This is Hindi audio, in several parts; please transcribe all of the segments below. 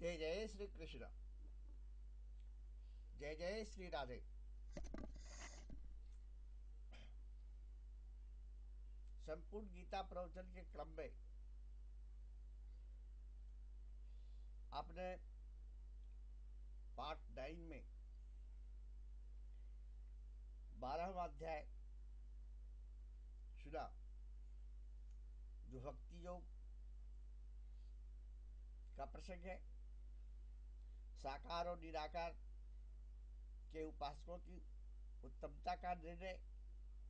जय जय श्री कृष्ण। जय जय श्री राधे। संपूर्ण गीता प्रवचन के क्रम में आपने पार्ट 9 में 12वां अध्याय सुना, जो भक्ति योग का प्रसंग है। साकार और निराकार के उपासकों की उत्तमता का निर्णय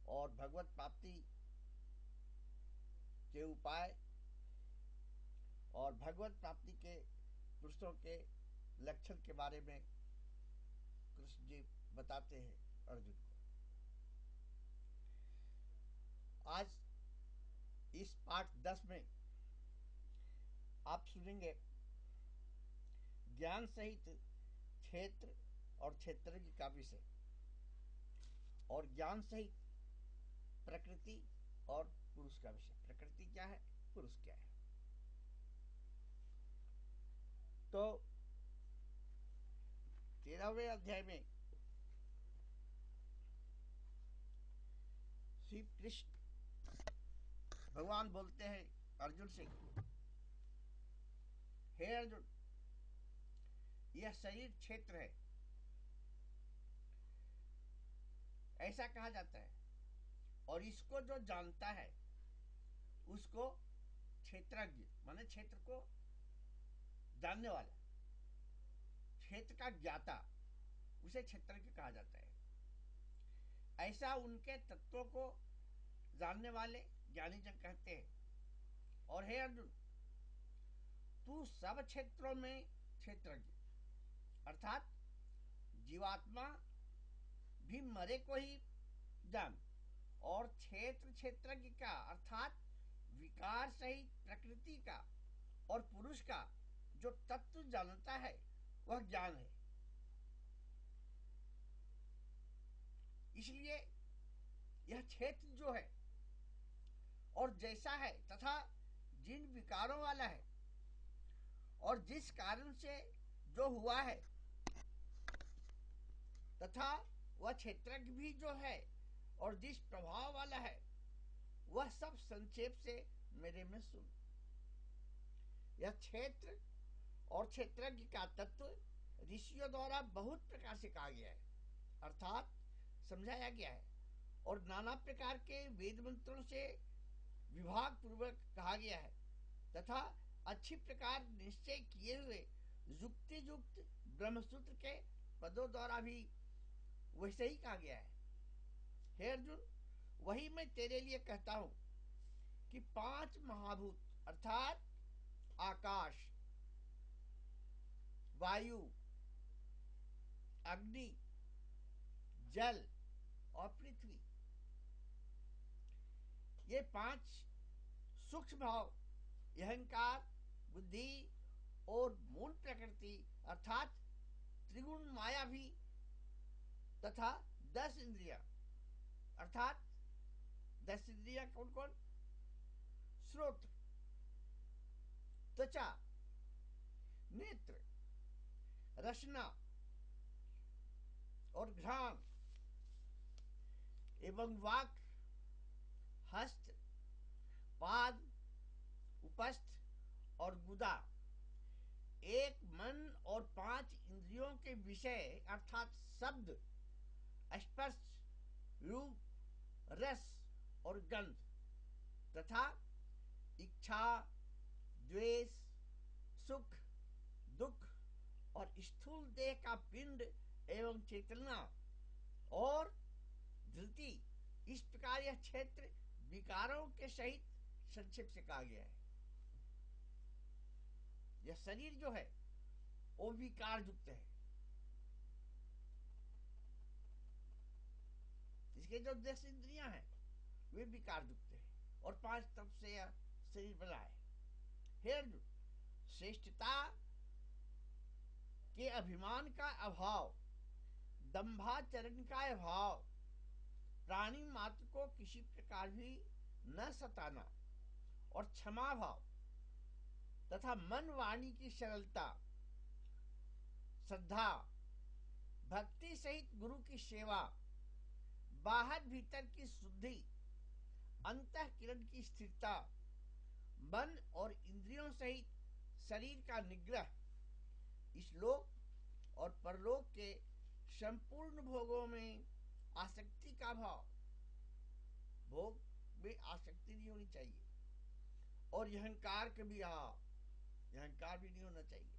और भगवत प्राप्ति के उपाय और भगवत प्राप्ति के पुरुषों के लक्षण के बारे में कृष्ण जी बताते हैं अर्जुन को। आज इस पाठ 10 में आप सुनेंगे ज्ञान सहित क्षेत्र और क्षेत्रज्ञ का विषय, और ज्ञान सहित प्रकृति और पुरुष का विषय। प्रकृति क्या है, पुरुष क्या है। तो 13वें अध्याय में श्री कृष्ण भगवान बोलते हैं अर्जुन से, हे अर्जुन, यह शरीर क्षेत्र है, ऐसा कहा जाता है, और इसको जो जानता है उसको क्षेत्रज्ञ माने क्षेत्र को जानने वाला, क्षेत्र का ज्ञाता, उसे क्षेत्रज्ञ कहा जाता है। ऐसा उनके तत्वों को जानने वाले ज्ञानी जन कहते हैं। और हे अर्जुन, तू सब क्षेत्रों में क्षेत्रज्ञ अर्थात जीवात्मा भी मरे को ही जान, और क्षेत्र क्षेत्रज्ञ का अर्थात विकार सहित प्रकृति का और पुरुष का जो तत्व जानता है वह ज्ञान है। इसलिए यह क्षेत्र जो है और जैसा है तथा जिन विकारों वाला है और जिस कारण से जो हुआ है तथा वह क्षेत्रज्ञ भी जो है और जिस प्रभाव वाला है, वह सब संक्षेप से मेरे में सुन। यह क्षेत्र और क्षेत्रज्ञ का तत्व ऋषियों द्वारा बहुत प्रकार से कहा गया है, अर्थात समझाया गया है, और नाना प्रकार के वेद मंत्रों से विभाग पूर्वक कहा गया है, तथा अच्छी प्रकार निश्चय किए हुए युक्ति युक्त ब्रह्मसूत्र के पदों द्वारा भी वैसे ही कहा गया है। हे अर्जुन, वही मैं तेरे लिए कहता हूं कि 5 महाभूत अर्थात आकाश, वायु, अग्नि, जल और पृथ्वी, ये 5 सूक्ष्म भाव अहंकार, बुद्धि और मूल प्रकृति अर्थात त्रिगुण माया भी, तथा 10 इंद्रिया अर्थात 10 इंद्रिया कौन कौन? श्रोत्र, त्वचा, नेत्र, रसना और घ्राण एवं वाक, हस्त, पाद, उपस्थ और गुदा, एक मन और 5 इंद्रियों के विषय अर्थात शब्द, स्पर्श, रूप, रस और गंध, तथा इच्छा, द्वेष, सुख, दुख और स्थूल देह का पिंड एवं चेतना और धृति, इस प्रकार यह क्षेत्र विकारों के सहित संक्षेप से कहा गया है। यह शरीर जो है वो विकार युक्त है। इसके जो 10 इंद्रियां हैं वे विकार युक्त है, और 5 तत्व से यह शरीर बना है। हे अर्जुन, श्रेष्ठता के अभिमान का अभाव, दंभाचरण का अभाव, प्राणी मात्र को किसी प्रकार भी न सताना और क्षमा भाव तथा मन वाणी की सरलता श्रद्धा, भक्ति सहित गुरु की सेवा, बाहर भीतर की शुद्धि, अंतःकरण की स्थिरता, मन और इंद्रियों सहित शरीर का निग्रह, इस लोक और परलोक के संपूर्ण भोगों में आसक्ति का भाव, भोग में आसक्ति नहीं होनी चाहिए, और अहंकार के भी अहंकार भी नहीं होना चाहिए,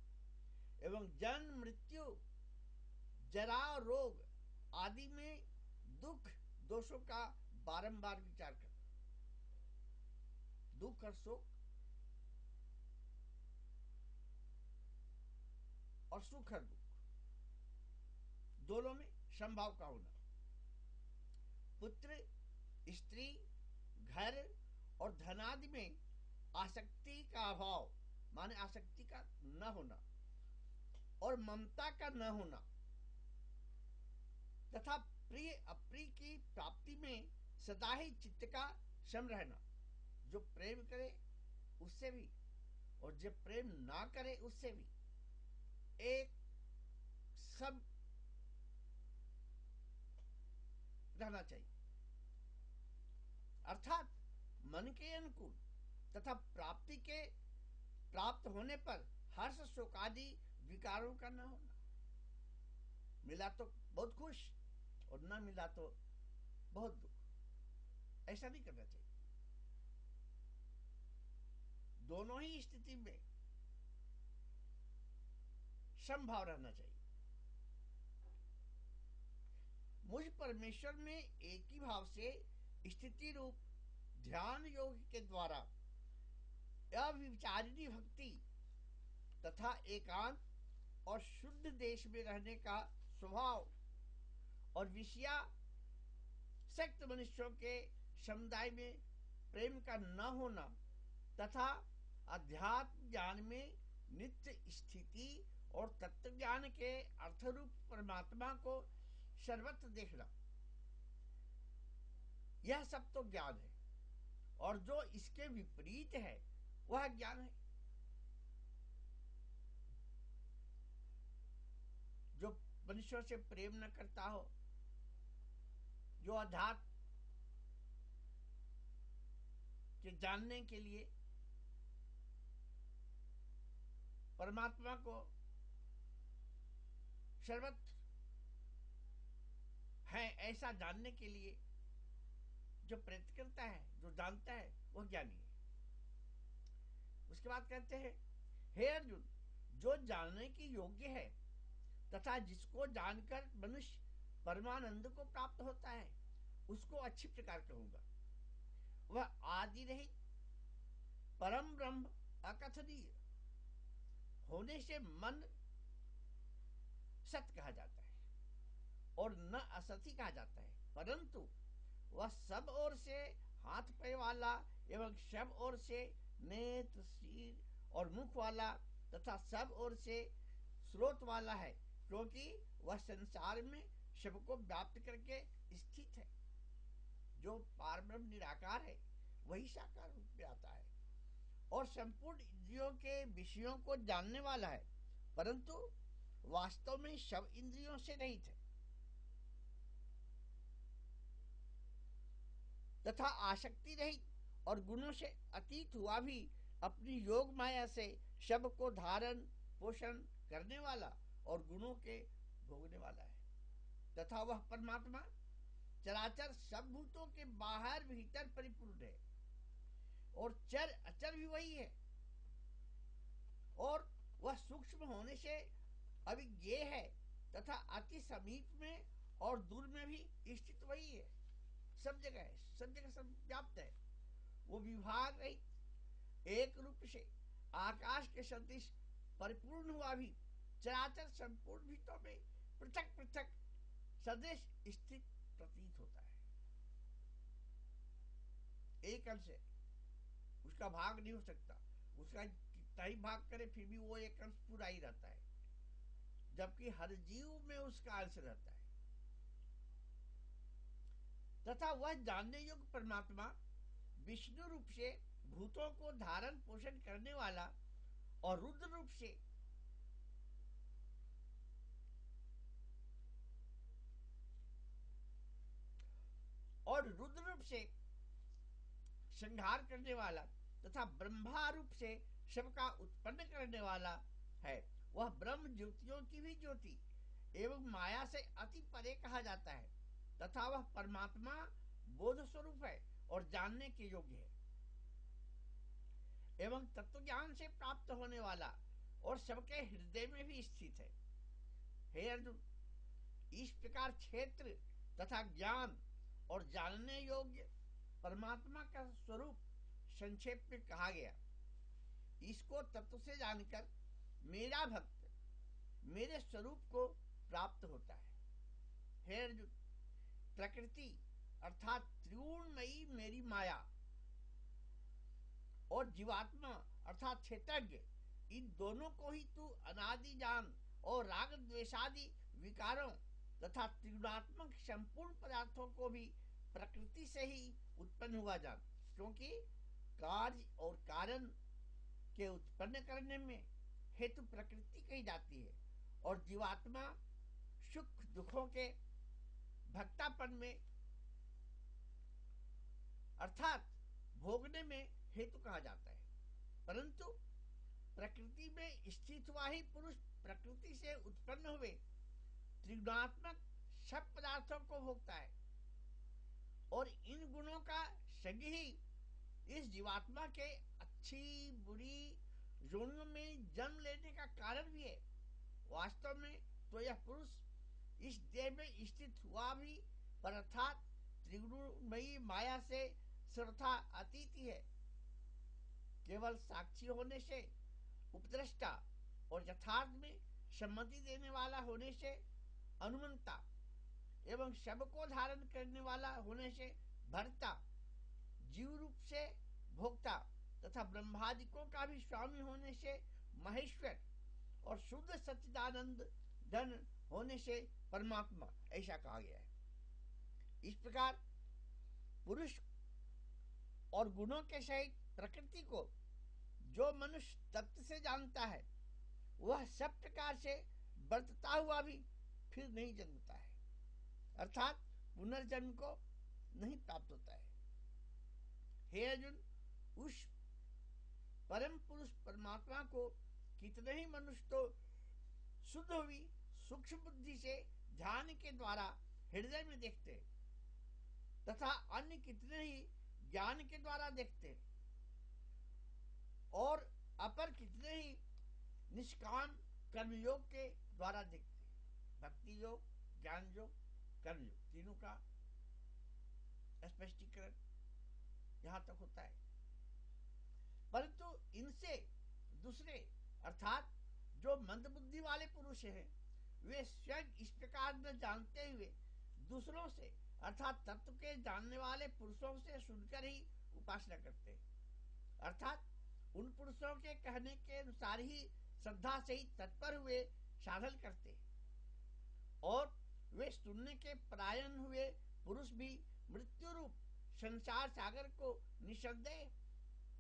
एवं जन्म मृत्यु जरा रोग आदि में दुख दोषों का बारंबार विचार करना। दुख और सुख और सुख और दुख दोनों में संभाव का होना, पुत्र, स्त्री, घर और धनादि में आसक्ति का अभाव, माने आसक्ति का न होना, और ममता का न होना, तथा प्रिय अप्रिय की प्राप्ति में सदा ही चित्त का सम रहना। जो प्रेम करे उससे भी और जो प्रेम ना करे उससे भी एक सब रहना चाहिए, अर्थात मन के अनुकूल तथा प्राप्त होने पर हर्ष शोकादि विकारों का न होना। मिला तो बहुत खुश और न मिला तो बहुत दुख, ऐसा नहीं करना चाहिए। दोनों ही स्थिति में समभाव रहना चाहिए। मुझ परमेश्वर में एक ही भाव से स्थिति रूप ध्यान योग के द्वारा अविचारिणी भक्ति तथा एकांत और शुद्ध देश में रहने का स्वभाव और विषयासक्त मनुष्यों के समुदाय में प्रेम का न होना तथा अध्यात्म ज्ञान में नित्य स्थिति और तत्व ज्ञान के अर्थरूप परमात्मा को सर्वत्र देखना, यह सब तो ज्ञान है, और जो इसके विपरीत है वह ज्ञान है। जो मनुष्यों से प्रेम न करता हो, जो अध्यात्म के जानने के लिए परमात्मा को सर्वत्र है ऐसा जानने के लिए जो प्रयत्न करता है, जो जानता है, वह ज्ञानी है। उसके बाद कहते हैं, हे अर्जुन, जो जानने की योग्य है तथा जिसको जानकर मनुष्य परमानंद को प्राप्त होता है, उसको अच्छी प्रकार कहूंगा। वह आदि रहित परम ब्रह्म अकथनीय होने से मन सत कहा जाता है और न असत ही कहा जाता है, परंतु वह सब ओर से हाथ पैर वाला एवं सब ओर से नेत्र, सिर और मुख वाला तथा सब ओर से स्रोत वाला है, क्योंकि वह संसार में सबको व्याप्त करके स्थित है। जो पारब्रह्म निराकार है वही साकार रूप में आता है और संपूर्ण इंद्रियों के विषयों को जानने वाला है, परंतु वास्तव में सब इंद्रियों से रहित है तथा आसक्ति रहित और गुणों से अतीत हुआ भी अपनी योग माया से सब को धारण पोषण करने वाला और गुणों के भोगने वाला है, तथा वह परमात्मा चराचर सब भूतों के बाहर भीतर परिपूर्ण है और चर अचर भी वही है, और वह सूक्ष्म होने से अविज्ञेय है तथा अति समीप में और दूर में भी स्थित वही है। सब जगह है, सब जगह सब व्याप्त है। वो विभाग रहित एक रूप से आकाश के सदृश परिपूर्ण हुआ भी चराचर संपूर्ण भीतों में पृथक पृथक सदृश स्थित प्रतीत होता है। एक अंश है, उसका भाग नहीं हो सकता, उसका कितना ही भाग करे फिर भी वो एक अंश पूरा ही रहता है, जबकि हर जीव में उसका अंश रहता है। तथा वह जानने योग्य परमात्मा विष्णु रूप से भूतों को धारण पोषण करने वाला और रुद्र रूप से से संहार करने वाला तथा ब्रह्मा रूप से सबका उत्पन्न करने वाला है। वह ब्रह्म ज्योतियों की भी ज्योति एवं माया से अति परे कहा जाता है तथा वह परमात्मा बोध स्वरूप है और जानने के योग्य है एवं तत्व ज्ञान से प्राप्त होने वाला और सबके हृदय में भी स्थित है। हे अर्जुन, इस प्रकार क्षेत्र तथा ज्ञान और जानने योग्य परमात्मा का स्वरूप संक्षेप में कहा गया। इसको तत्व से जानकर मेरा भक्त मेरे स्वरूप को प्राप्त होता है। हे अर्जुन, प्रकृति अर्थात त्रिगुणमयी मेरी माया और जीवात्मा अर्थात क्षेत्रज्ञ, इन दोनों को ही तू अनादि जान और राग द्वेषादि विकारों तथा त्रिगुणात्मक संपूर्ण पदार्थों को भी प्रकृति से ही उत्पन्न हुआ जान, क्योंकि कार्य और कारण के उत्पन्न करने में हेतु प्रकृति कही जाती है और जीवात्मा सुख दुखों के भक्तापन में अर्थात भोगने में हेतु कहा जाता है। परंतु प्रकृति में स्थित हुआ ही पुरुष प्रकृति से उत्पन्न हुए त्रिगुणात्मक सब पदार्थों को भोगता है और इन गुणों का संग ही इस जीवात्मा के अच्छी बुरी योनियों में जन्म लेने का कारण भी है। वास्तव में तो यह पुरुष इस देह में स्थित हुआ भी पर अर्थात त्रिगुणमयी माया से सर्वथा अतीत है। केवल साक्षी होने से, उपद्रष्टा और यथार्थ में सम्मति देने वाला होने से अनुमंता एवं सबको धारण करने वाला होने से भर्ता, जीव रूप से भोक्ता तथा ब्रह्मादिकों का भी स्वामी होने से महेश्वर और शुद्ध सच्चिदानंद धन होने से परमात्मा, ऐसा कहा गया है। इस प्रकार पुरुष और गुणों के सहित प्रकृति को जो मनुष्य तत्व से जानता है वह सब प्रकार से बरतता हुआ भी फिर नहीं जन्मता है, अर्थात पुनर्जन्म को नहीं प्राप्त होता है। हे अर्जुन, उस परम पुरुष परमात्मा को कितने ही मनुष्य तो शुद्ध हुई सूक्ष्म बुद्धि से ध्यान के द्वारा हृदय में देखते हैं तथा अन्य कितने ही ज्ञान के द्वारा देखते हैं और अपर कितने ही निष्काम कर्मयोग के द्वारा देखते हैं। भक्ति योग, ज्ञान योग, कर्म योग, तीनों का स्पष्टीकरण यहां तक होता है। परंतु इनसे दूसरे अर्थात जो मंदबुद्धि वाले पुरुष हैं, वे स्वयं इस प्रकार न जानते हुए दूसरों से अर्थात तत्व के जानने वाले पुरुषों से सुनकर ही उपासना करते हैं, अर्थात उन पुरुषों के कहने के अनुसार ही श्रद्धा से ही तत्पर हुए साधन करते हैं और वे सुनने के परायण हुए पुरुष भी मृत्यु रूप संसार सागर को निसंदेह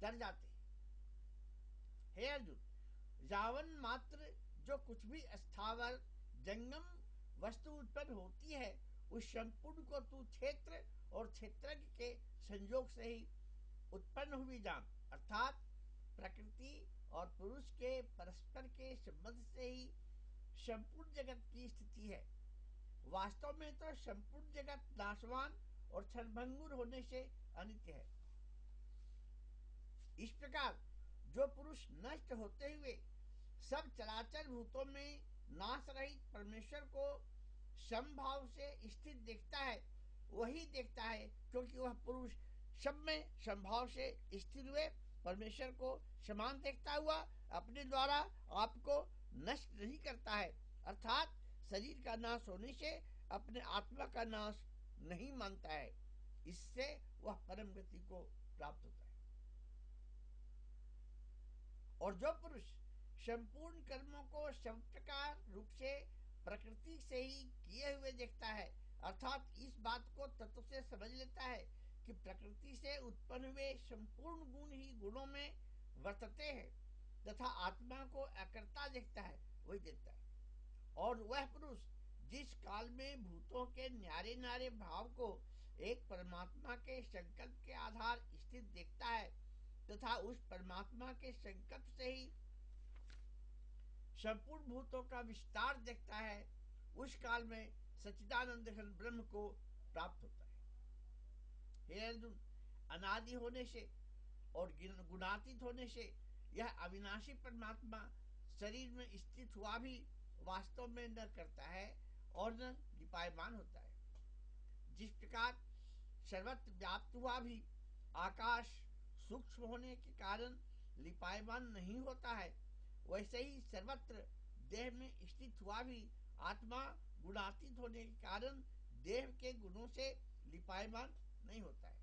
तर जाते। हे अर्जुन, जावन मात्र जो कुछ भी स्थावर जंगम वस्तु उत्पन्न होती है उस संपूर्ण को तू क्षेत्र और क्षेत्रज्ञ के संयोग से ही उत्पन्न हुई जान, अर्थात प्रकृति और पुरुष के परस्पर के संबंध से ही संपूर्ण जगत की स्थिति है। वास्तव में तो संपूर्ण जगत नाशवान और क्षणभंगुर होने से अनित्य है। इस प्रकार जो पुरुष नष्ट होते हुए सब चराचर भूतों में नाश रहित परमेश्वर को समभाव से स्थित देखता है, वही देखता है, क्योंकि वह पुरुष सब में समभाव से स्थिर हुए परमेश्वर को समान देखता हुआ अपने द्वारा आपको नष्ट नहीं करता है, अर्थात शरीर का नाश होने से अपने आत्मा का नाश नहीं मानता है। इससे वह परम गति को प्राप्त होता है। और जो पुरुष संपूर्ण कर्मों को सब प्रकार रूप से प्रकृति से ही किए हुए देखता है, अर्थात इस बात को तत्व से समझ लेता है कि प्रकृति से उत्पन्न हुए संपूर्ण गुण ही गुणों में वर्तते हैं तथा आत्मा को अकर्ता देखता है, वही देखता है। और वह पुरुष जिस काल में भूतों के न्यारे न्यारे भाव को एक परमात्मा के संकल्प के आधार स्थित देखता है तथा उस परमात्मा के संकल्प से ही संपूर्ण भूतों का विस्तार देखता है, उस काल में सच्चिदानंद घन ब्रह्म को प्राप्त होता है। हे अर्जुन, अनादि होने से और गुणातीत होने से यह अविनाशी परमात्मा शरीर में स्थित हुआ भी वास्तव में न करता है और न लिपायमान होता है। जिस प्रकार सर्वत्र व्याप्त हुआ भी आकाश सूक्ष्म होने के कारण लिपायमान नहीं होता है, वैसे ही सर्वत्र देह में स्थित हुआ भी आत्मा गुणातीत होने के कारण देह के गुणों से लिपायमान नहीं होता है।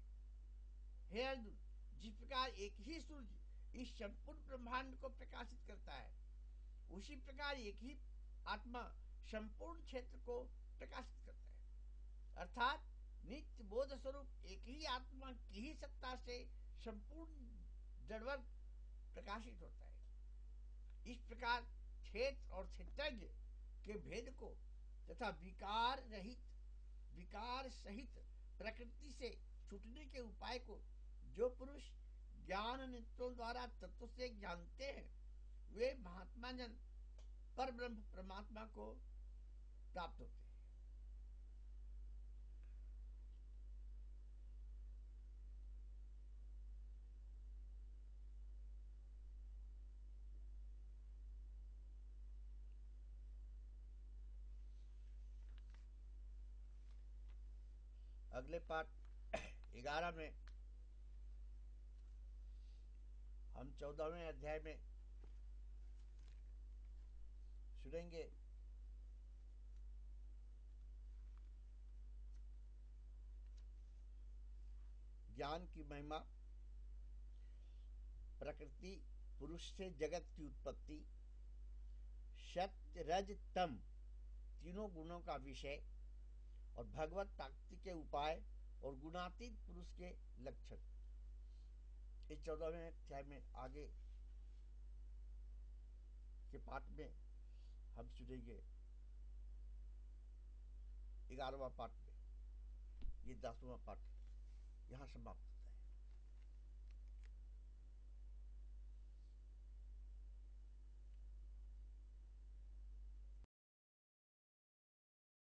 हे अर्जुन, जिस प्रकार एक ही सूर्य इस संपूर्ण ब्रह्मांड को प्रकाशित करता है, उसी प्रकार एक ही आत्मा संपूर्ण क्षेत्र को प्रकाशित करता है। अर्थात नित्य बोध स्वरूप एक ही आत्मा की ही सत्ता से संपूर्ण जड़वर्ग प्रकाशित होता है। इस प्रकार क्षेत्र और क्षेत्रज्ञ के भेद को तथा विकार रहित विकार सहित प्रकृति से छूटने के उपाय को जो पुरुष ज्ञान नेत्रों द्वारा तत्व से जानते हैं, वे महात्मा जन पर ब्रह्म परमात्मा को प्राप्त होते हैं। अगले पाठ 11 में हम 14वें अध्याय में सुनेंगे ज्ञान की महिमा, प्रकृति पुरुष से जगत की उत्पत्ति, सत्य रज तम तीनों गुणों का विषय और भगवत प्राप्ति के उपाय और गुणातीत पुरुष के लक्षण। इस 14वें अध्याय में आगे के पाठ में हम सुनेंगे 11वां पाठ में। ये 10वां पाठ यहाँ समाप्त।